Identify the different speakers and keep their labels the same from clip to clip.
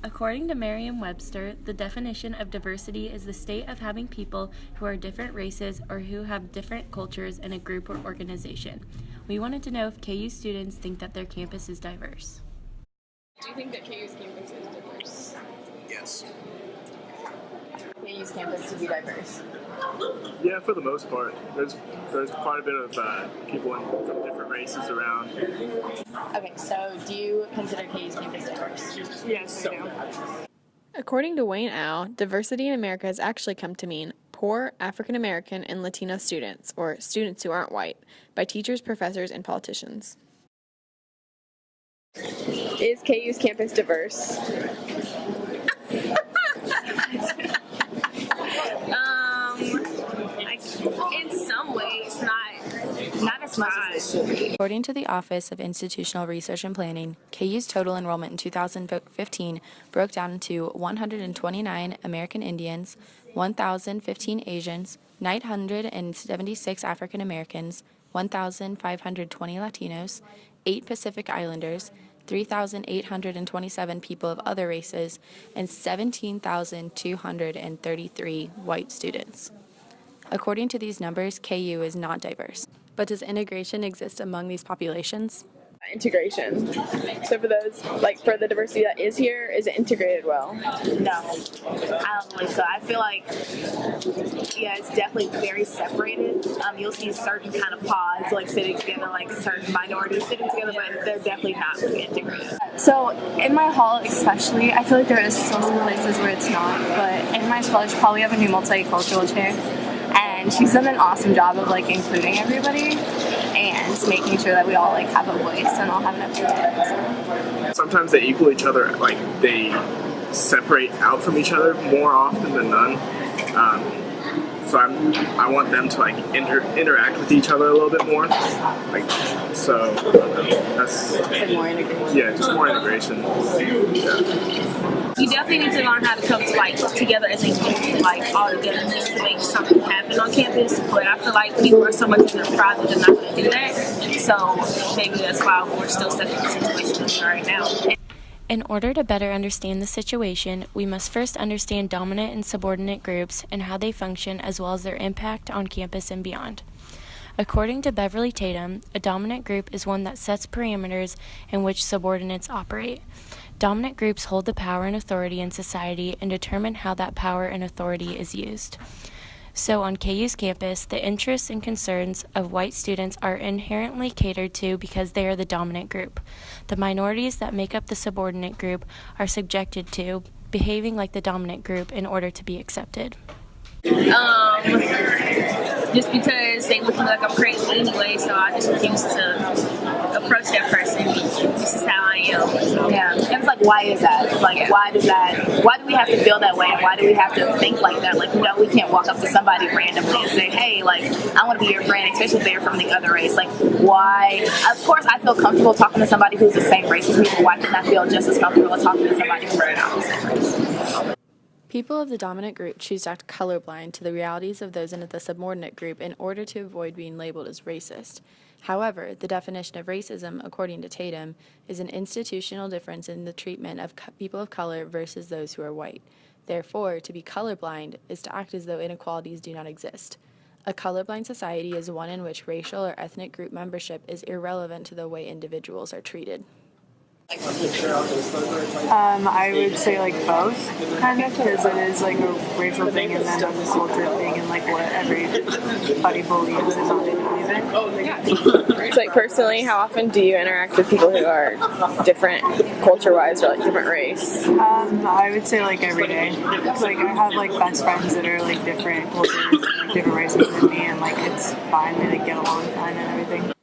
Speaker 1: According to Merriam-Webster, the definition of diversity is the state of having people who are different races or who have different cultures in a group or organization. We wanted to know if KU students think that their campus is diverse.
Speaker 2: Do you think that KU's campus is diverse?
Speaker 3: Yes.
Speaker 2: KU's campus to be diverse?
Speaker 3: Yeah, for the most part. There's quite a bit of people from different races around.
Speaker 2: Okay, so do you consider KU's campus diverse?
Speaker 4: Yes, I do.
Speaker 5: According to Wayne Au, diversity in America has actually come to mean poor African American and Latino students, or students who aren't white, by teachers, professors, and politicians.
Speaker 2: Is KU's campus diverse?
Speaker 4: In some ways, not as much as it should be.
Speaker 6: According to the Office of Institutional Research and Planning, KU's total enrollment in 2015 broke down into 129 American Indians, 1,015 Asians, 976 African Americans, 1,520 Latinos, 8 Pacific Islanders, 3,827 people of other races, and 17,233 white students. According to these numbers, KU is not diverse. But does integration exist among these populations?
Speaker 2: Integration. So for those, for the diversity that is here, is it integrated well?
Speaker 4: No, I don't believe so. I feel like, yeah, it's definitely very separated. You'll see certain kind of pods sitting together, certain minorities sitting together, but they're definitely not really integrated.
Speaker 7: So in my hall especially, I feel like there is still some places where it's not, but in my college probably have a new multicultural chair, and she's done an awesome job of including everybody and making sure that we all have a voice and all have an opinion.
Speaker 3: Sometimes they equal each other, they separate out from each other more often than none. So I want them to interact with each other a little bit more. That's
Speaker 2: More integration.
Speaker 3: yeah, just more integration. Yeah.
Speaker 4: You definitely need to learn how to come together as a unit, all together just to make something happen on campus. But I feel like people are so much in their pride that they're not going to do that. So maybe that's why we're still stuck in the situation we're right now.
Speaker 1: In order to better understand the situation, we must first understand dominant and subordinate groups and how they function, as well as their impact on campus and beyond. According to Beverly Tatum, a dominant group is one that sets parameters in which subordinates operate. Dominant groups hold the power and authority in society and determine how that power and authority is used. So on KU's campus, the interests and concerns of white students are inherently catered to because they are the dominant group. The minorities that make up the subordinate group are subjected to behaving like the dominant group in order to be accepted.
Speaker 4: Just because they look like I'm crazy anyway, so I just refuse to approach that person. This is how I am.
Speaker 2: Yeah, and it's why is that? Why do we have to feel that way? Why do we have to think like that? We can't walk up to somebody randomly and say, hey, I want to be your friend, especially if they're from the other race. Why? Of course, I feel comfortable talking to somebody who's the same race as me, but why can't I feel just as comfortable talking to somebody who's not the same race?
Speaker 6: People of the dominant group choose to act colorblind to the realities of those in the subordinate group in order to avoid being labeled as racist. However, the definition of racism, according to Tatum, is an institutional difference in the treatment of people of color versus those who are white. Therefore, to be colorblind is to act as though inequalities do not exist. A colorblind society is one in which racial or ethnic group membership is irrelevant to the way individuals are treated.
Speaker 7: I would say both, kind of, because it is a racial thing and then a culture thing and what everybody believes and what they believe in.
Speaker 2: So personally, how often do you interact with people who are different culture-wise or different race?
Speaker 7: I would say every day. I have best friends that are different cultures and different races than me, and it's fine. They get along fine and everything.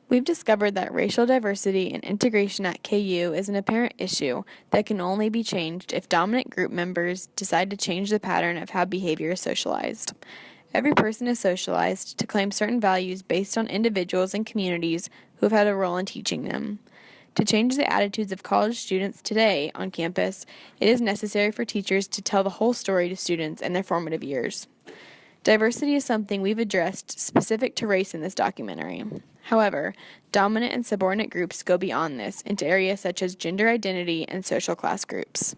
Speaker 5: We've discovered that racial diversity and integration at KU is an apparent issue that can only be changed if dominant group members decide to change the pattern of how behavior is socialized. Every person is socialized to claim certain values based on individuals and communities who have had a role in teaching them. To change the attitudes of college students today on campus, it is necessary for teachers to tell the whole story to students in their formative years. Diversity is something we've addressed specific to race in this documentary. However, dominant and subordinate groups go beyond this into areas such as gender identity and social class groups.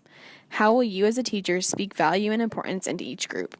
Speaker 5: How will you as a teacher speak value and importance into each group?